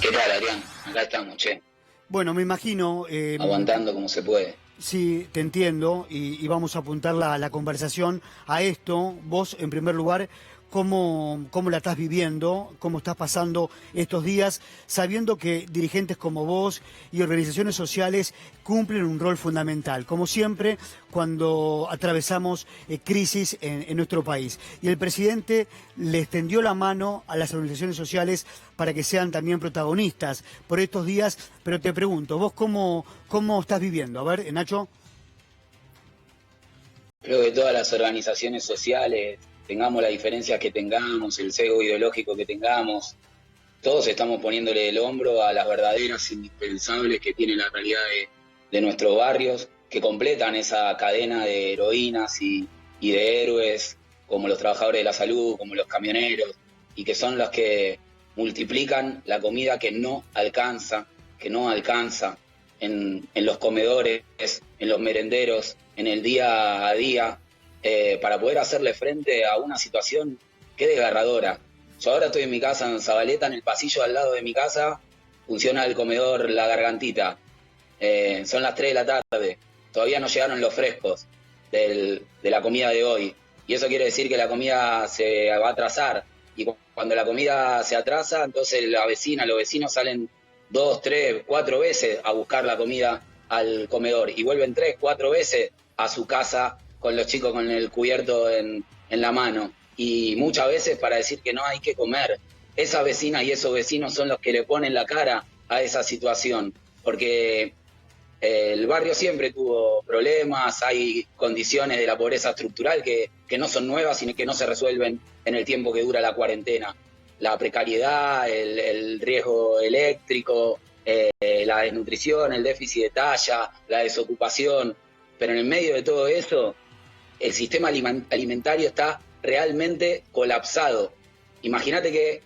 ¿Qué tal, Adrián? Acá estamos, che. Bueno, me imagino... Aguantando como se puede. Sí, te entiendo y vamos a apuntar la conversación a esto. Vos, en primer lugar, ¿cómo la estás viviendo? ¿Cómo estás pasando estos días? Sabiendo que dirigentes como vos y organizaciones sociales cumplen un rol fundamental, como siempre, cuando atravesamos crisis en nuestro país. Y el presidente le extendió la mano a las organizaciones sociales para que sean también protagonistas por estos días. Pero te pregunto, ¿vos cómo estás viviendo? A ver, Nacho. Creo que todas las organizaciones sociales, tengamos las diferencias que tengamos, el sesgo ideológico que tengamos, todos estamos poniéndole el hombro a las verdaderas indispensables que tiene la realidad de nuestros barrios, que completan esa cadena de heroínas y de héroes, como los trabajadores de la salud, como los camioneros, y que son los que multiplican la comida que no alcanza en los comedores, en los merenderos, en el día a día, para poder hacerle frente a una situación que es desgarradora. Yo ahora estoy en mi casa en Zabaleta, en el pasillo al lado de mi casa, funciona el comedor La Gargantita. Son las 3 de la tarde, todavía no llegaron los frescos de la comida de hoy. Y eso quiere decir que la comida se va a atrasar. Y cuando la comida se atrasa, entonces la vecina, los vecinos salen 2, 3, 4 veces a buscar la comida al comedor y vuelven 3, 4 veces a su casa con los chicos con el cubierto en la mano. Y muchas veces para decir que no hay que comer. Esas vecinas y esos vecinos son los que le ponen la cara a esa situación, porque el barrio siempre tuvo problemas, hay condiciones de la pobreza estructural que no son nuevas y que no se resuelven en el tiempo que dura la cuarentena. La precariedad, el riesgo eléctrico, la desnutrición, el déficit de talla, la desocupación. Pero en el medio de todo eso, el sistema alimentario está realmente colapsado. Imagínate que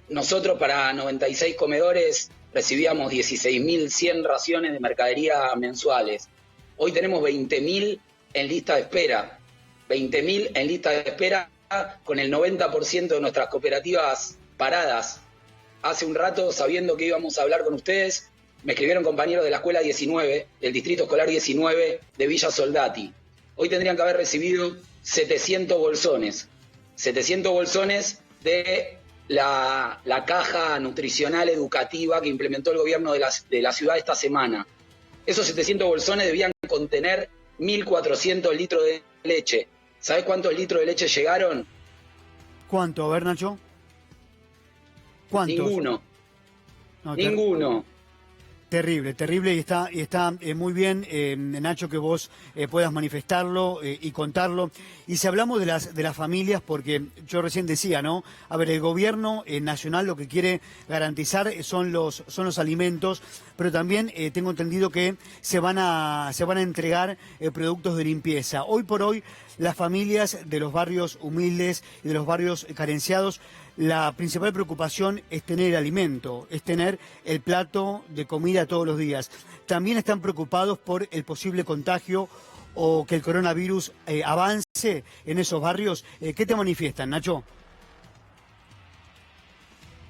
nosotros para 96 comedores recibíamos 16.100 raciones de mercadería mensuales. Hoy tenemos 20.000 en lista de espera. 20.000 en lista de espera con el 90% de nuestras cooperativas paradas. Hace un rato, sabiendo que íbamos a hablar con ustedes, me escribieron compañeros de la escuela 19, del distrito escolar 19 de Villa Soldati. Hoy tendrían que haber recibido 700 bolsones. 700 bolsones de la caja nutricional educativa que implementó el gobierno de la ciudad esta semana. Esos 700 bolsones debían contener 1.400 litros de leche. ¿Sabés cuántos litros de leche llegaron? ¿Cuánto? A ver, Nacho. ¿Cuántos? Ninguno. No, Ninguno. Terrible, terrible, y está muy bien, Nacho, que vos puedas manifestarlo y contarlo. Y si hablamos de las familias, porque yo recién decía, ¿no? A ver, el gobierno nacional lo que quiere garantizar son los alimentos, pero también tengo entendido que se van a entregar productos de limpieza. Hoy por hoy, las familias de los barrios humildes y de los barrios carenciados, la principal preocupación es tener alimento, es tener el plato de comida todos los días. También están preocupados por el posible contagio o que el coronavirus avance en esos barrios. ¿Qué te manifiestan, Nacho?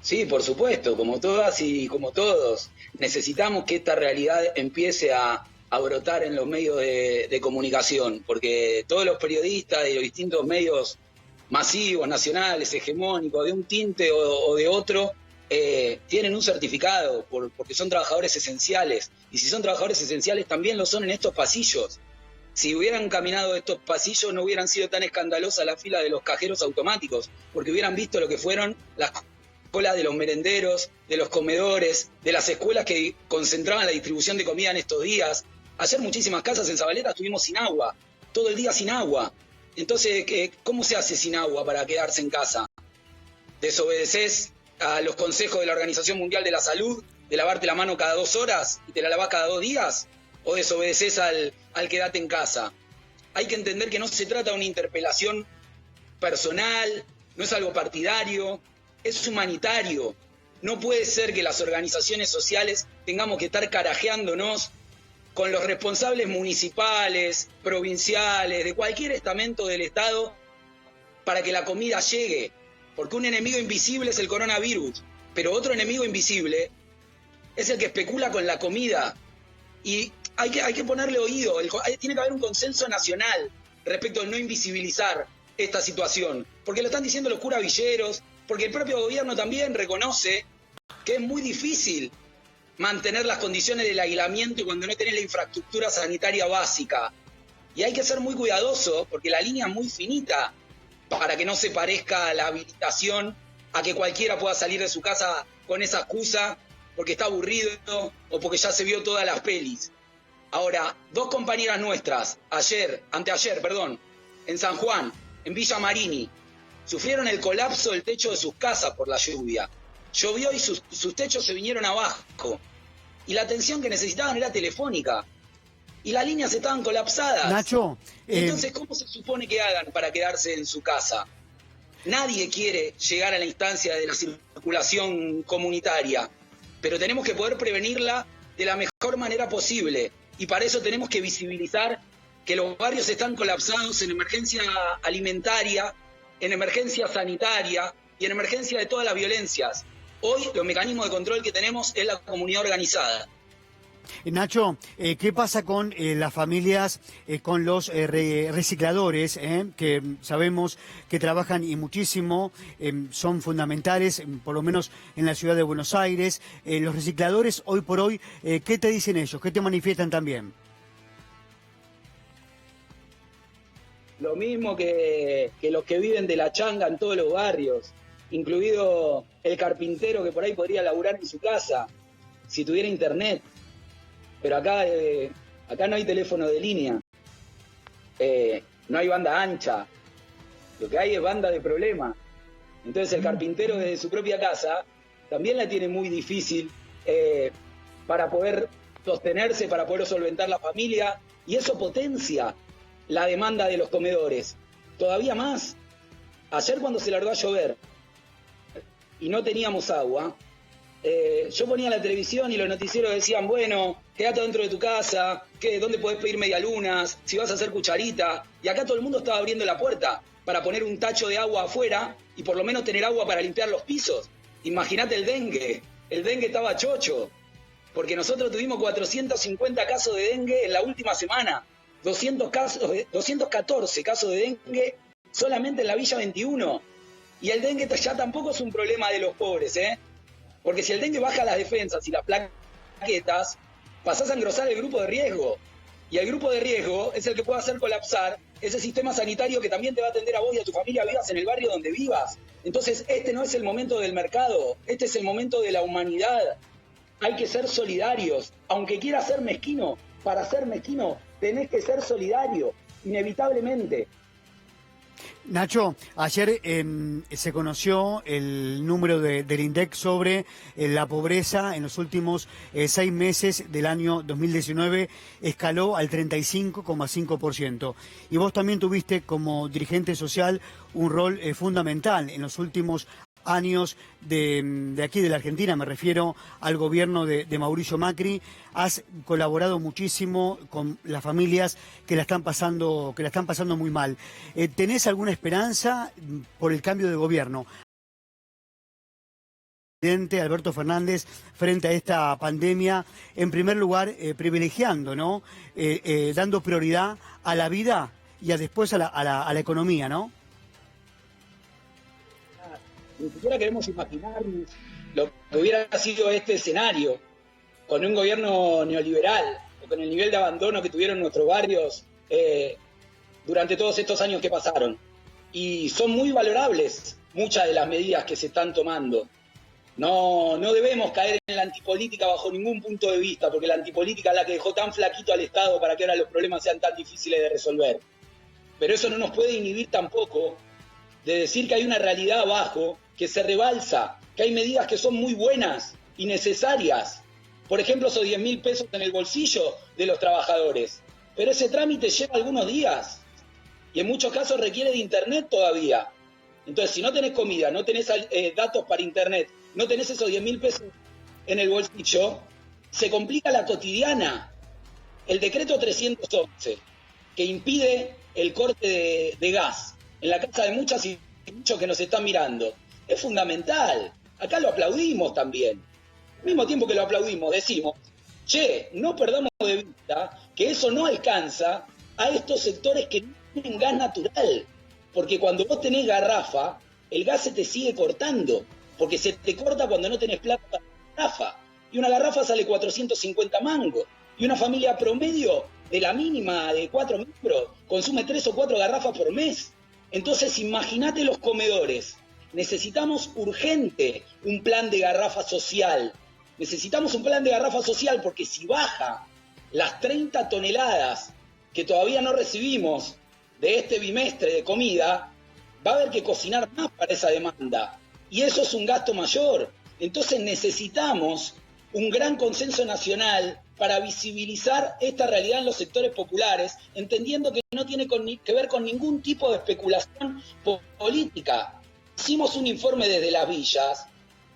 Sí, por supuesto, como todas y como todos. Necesitamos que esta realidad empiece a brotar en los medios de comunicación, porque todos los periodistas de los distintos medios masivos, nacionales, hegemónicos, de un tinte o de otro, tienen un certificado porque son trabajadores esenciales. Y si son trabajadores esenciales, también lo son en estos pasillos. Si hubieran caminado estos pasillos, no hubieran sido tan escandalosas las filas de los cajeros automáticos, porque hubieran visto lo que fueron las colas de los merenderos, de los comedores, de las escuelas que concentraban la distribución de comida en estos días. Ayer muchísimas casas en Zabaleta estuvimos sin agua, todo el día sin agua. Entonces, ¿cómo se hace sin agua para quedarse en casa? ¿Desobedeces a los consejos de la Organización Mundial de la Salud de lavarte la mano cada 2 horas y te la lavás cada 2 días? ¿O desobedeces al quedate en casa? Hay que entender que no se trata de una interpelación personal, no es algo partidario, es humanitario. No puede ser que las organizaciones sociales tengamos que estar carajeándonos con los responsables municipales, provinciales, de cualquier estamento del Estado, para que la comida llegue. Porque un enemigo invisible es el coronavirus, pero otro enemigo invisible es el que especula con la comida. Y hay que ponerle oído, tiene que haber un consenso nacional respecto de no invisibilizar esta situación, porque lo están diciendo los curavilleros, porque el propio gobierno también reconoce que es muy difícil mantener las condiciones del aislamiento cuando no tenés la infraestructura sanitaria básica. Y hay que ser muy cuidadoso, porque la línea es muy finita para que no se parezca la habilitación a que cualquiera pueda salir de su casa con esa excusa porque está aburrido o porque ya se vio todas las pelis. Ahora, 2 compañeras nuestras, anteayer, en San Juan, en Villa Marini, sufrieron el colapso del techo de sus casas por la lluvia. Llovió y sus techos se vinieron abajo. Y la atención que necesitaban era telefónica. Y las líneas estaban colapsadas. Nacho, entonces, ¿cómo se supone que hagan para quedarse en su casa? Nadie quiere llegar a la instancia de la circulación comunitaria, pero tenemos que poder prevenirla de la mejor manera posible. Y para eso tenemos que visibilizar que los barrios están colapsados en emergencia alimentaria, en emergencia sanitaria y en emergencia de todas las violencias. Hoy los mecanismos de control que tenemos es la comunidad organizada. Nacho, ¿qué pasa con las familias, con los recicladores, que sabemos que trabajan y muchísimo, son fundamentales, por lo menos en la ciudad de Buenos Aires? Los recicladores, hoy por hoy, ¿qué te dicen ellos? ¿Qué te manifiestan también? Lo mismo que los que viven de la changa en todos los barrios, incluido el carpintero que por ahí podría laburar en su casa, si tuviera internet. Pero acá no hay teléfono de línea, no hay banda ancha, lo que hay es banda de problema. Entonces el carpintero desde su propia casa también la tiene muy difícil para poder sostenerse, para poder solventar la familia, y eso potencia la demanda de los comedores. Todavía más, ayer cuando se largó a llover y no teníamos agua, yo ponía la televisión y los noticieros decían, bueno, quédate dentro de tu casa, ¿dónde podés pedir medialunas? Si vas a hacer cucharita. Y acá todo el mundo estaba abriendo la puerta para poner un tacho de agua afuera y por lo menos tener agua para limpiar los pisos. Imagínate el dengue estaba chocho, porque nosotros tuvimos 450 casos de dengue en la última semana, 214 casos de dengue solamente en la Villa 21. Y el dengue ya tampoco es un problema de los pobres, porque si el dengue baja las defensas y las plaquetas, pasás a engrosar el grupo de riesgo. Y el grupo de riesgo es el que puede hacer colapsar ese sistema sanitario que también te va a atender a vos y a tu familia, vivas en el barrio donde vivas. Entonces, este no es el momento del mercado, este es el momento de la humanidad. Hay que ser solidarios. Aunque quieras ser mezquino, para ser mezquino tenés que ser solidario, inevitablemente. Nacho, ayer se conoció el número del INDEC sobre la pobreza en los últimos 6 meses del año 2019, escaló al 35,5%. Y vos también tuviste como dirigente social un rol fundamental en los últimos años de aquí de la Argentina, me refiero al gobierno de Mauricio Macri. Has colaborado muchísimo con las familias que la están pasando muy mal. ¿Tenés alguna esperanza por el cambio de gobierno? Presidente Alberto Fernández, frente a esta pandemia, en primer lugar privilegiando, ¿no? Dando prioridad a la vida y después a la economía, ¿no? Ni siquiera queremos imaginarnos lo que hubiera sido este escenario con un gobierno neoliberal o con el nivel de abandono que tuvieron nuestros barrios durante todos estos años que pasaron. Y son muy valorables muchas de las medidas que se están tomando. No debemos caer en la antipolítica bajo ningún punto de vista, porque la antipolítica es la que dejó tan flaquito al Estado para que ahora los problemas sean tan difíciles de resolver. Pero eso no nos puede inhibir tampoco de decir que hay una realidad abajo que se rebalsa, que hay medidas que son muy buenas y necesarias. Por ejemplo, esos 10.000 pesos en el bolsillo de los trabajadores. Pero ese trámite lleva algunos días y en muchos casos requiere de internet todavía. Entonces, si no tenés comida, no tenés datos para internet, no tenés esos 10.000 pesos en el bolsillo, se complica la cotidiana. El decreto 311, que impide el corte de gas en la casa de muchas y muchos que nos están mirando, es fundamental. Acá lo aplaudimos también. Al mismo tiempo que lo aplaudimos, decimos, che, no perdamos de vista que eso no alcanza a estos sectores que no tienen gas natural, porque cuando vos tenés garrafa, el gas se te sigue cortando, porque se te corta cuando no tenés plata para la garrafa, y una garrafa sale 450 mangos, y una familia promedio de la mínima de 4 miembros consume 3 o 4 garrafas por mes. Entonces imagínate los comedores. Necesitamos urgente un plan de garrafa social. Necesitamos un plan de garrafa social porque si baja las 30 toneladas que todavía no recibimos de este bimestre de comida, va a haber que cocinar más para esa demanda. Y eso es un gasto mayor. Entonces necesitamos un gran consenso nacional para visibilizar esta realidad en los sectores populares, entendiendo que no tiene que ver con ningún tipo de especulación política. Hicimos un informe desde las villas,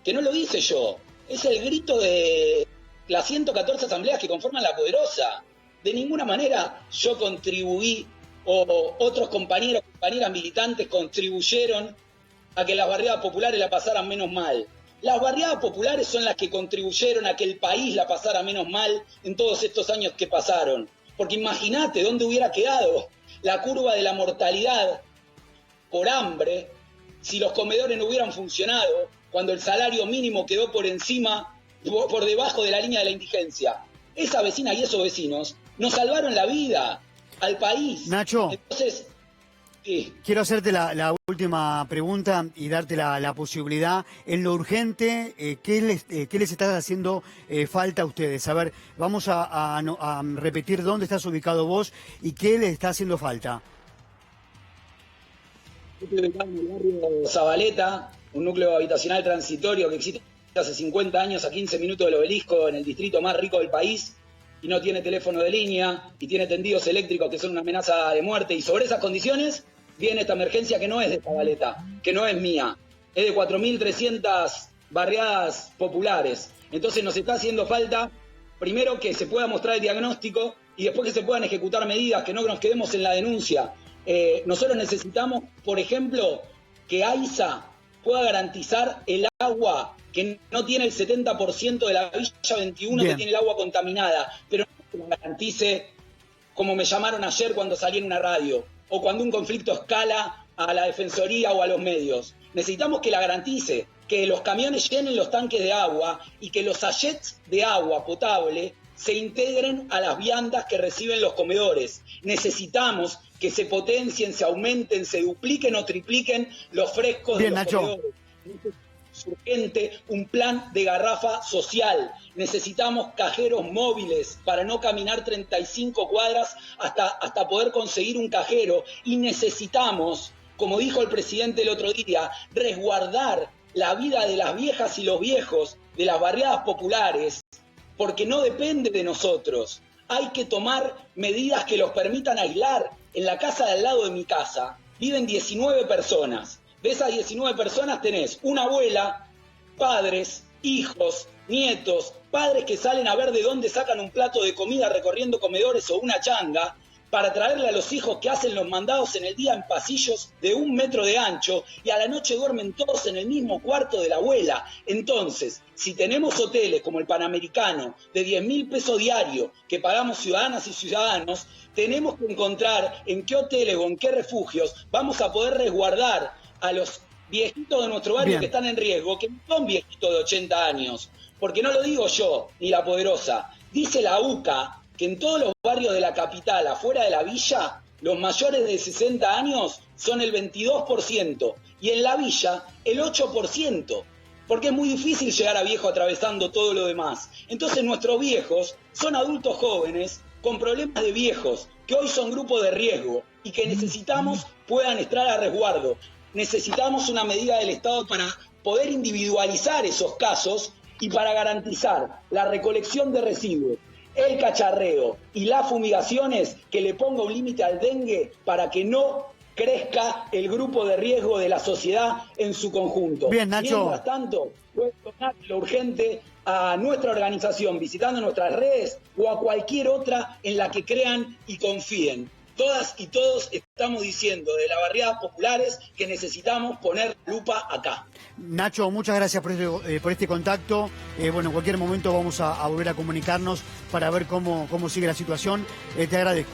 que no lo hice yo, es el grito de las 114 asambleas que conforman La Poderosa. De ninguna manera yo contribuí o otros compañeros, compañeras militantes contribuyeron a que las barriadas populares la pasaran menos mal. Las barriadas populares son las que contribuyeron a que el país la pasara menos mal en todos estos años que pasaron. Porque imagínate dónde hubiera quedado la curva de la mortalidad por hambre si los comedores no hubieran funcionado, cuando el salario mínimo quedó por debajo de la línea de la indigencia. Esa vecina y esos vecinos nos salvaron la vida al país. Nacho. Entonces, sí. Quiero hacerte la última pregunta y darte la posibilidad, en lo urgente, ¿qué les está haciendo falta a ustedes? A ver, vamos a repetir dónde estás ubicado vos y qué les está haciendo falta. Estoy ubicado en el barrio Zabaleta, un núcleo habitacional transitorio que existe hace 50 años a 15 minutos del Obelisco, en el distrito más rico del país, y no tiene teléfono de línea, y tiene tendidos eléctricos que son una amenaza de muerte, y sobre esas condiciones viene esta emergencia que no es de Zabaleta, que no es mía, es de 4.300 barriadas populares. Entonces nos está haciendo falta, primero, que se pueda mostrar el diagnóstico y después que se puedan ejecutar medidas, que no nos quedemos en la denuncia. Nosotros necesitamos, por ejemplo, que AISA pueda garantizar el agua, que no tiene el 70% de la Villa 21 Bien. Que tiene el agua contaminada, pero no que lo garantice como me llamaron ayer cuando salí en una radio, o cuando un conflicto escala a la Defensoría o a los medios. Necesitamos que la garantice, que los camiones llenen los tanques de agua y que los sachets de agua potable se integren a las viandas que reciben los comedores. Necesitamos que se potencien, se aumenten, se dupliquen o tripliquen los frescos Bien, de los Nacho. comedores. Es urgente un plan de garrafa social. Necesitamos cajeros móviles para no caminar 35 cuadras hasta poder conseguir un cajero. Y necesitamos, como dijo el presidente el otro día, resguardar la vida de las viejas y los viejos de las barriadas populares, porque no depende de nosotros. Hay que tomar medidas que los permitan aislar. En la casa de al lado de mi casa viven 19 personas. De esas 19 personas tenés una abuela, padres, hijos, nietos, padres que salen a ver de dónde sacan un plato de comida recorriendo comedores o una changa para traerle a los hijos que hacen los mandados en el día en pasillos de 1 metro de ancho y a la noche duermen todos en el mismo cuarto de la abuela. Entonces, si tenemos hoteles como el Panamericano de 10.000 pesos diarios que pagamos ciudadanas y ciudadanos, tenemos que encontrar en qué hoteles o en qué refugios vamos a poder resguardar a los viejitos de nuestro barrio Bien. Que están en riesgo, que no son viejitos de 80 años, porque no lo digo yo, ni La Poderosa, dice la UCA que en todos los barrios de la capital, afuera de la villa, los mayores de 60 años son el 22%, y en la villa el 8%, porque es muy difícil llegar a viejo atravesando todo lo demás. Entonces nuestros viejos son adultos jóvenes con problemas de viejos, que hoy son grupos de riesgo, y que necesitamos puedan estar a resguardo. Necesitamos una medida del Estado para poder individualizar esos casos y para garantizar la recolección de residuos, el cacharreo y las fumigaciones, que le ponga un límite al dengue para que no crezca el grupo de riesgo de la sociedad en su conjunto. Bien, Nacho. Mientras tanto, pueden donar lo urgente a nuestra organización visitando nuestras redes o a cualquier otra en la que crean y confíen. Todas y todos estamos diciendo de las barriadas populares que necesitamos poner lupa acá. Nacho, muchas gracias por este contacto. Bueno, en cualquier momento vamos a volver a comunicarnos para ver cómo sigue la situación. Te agradezco.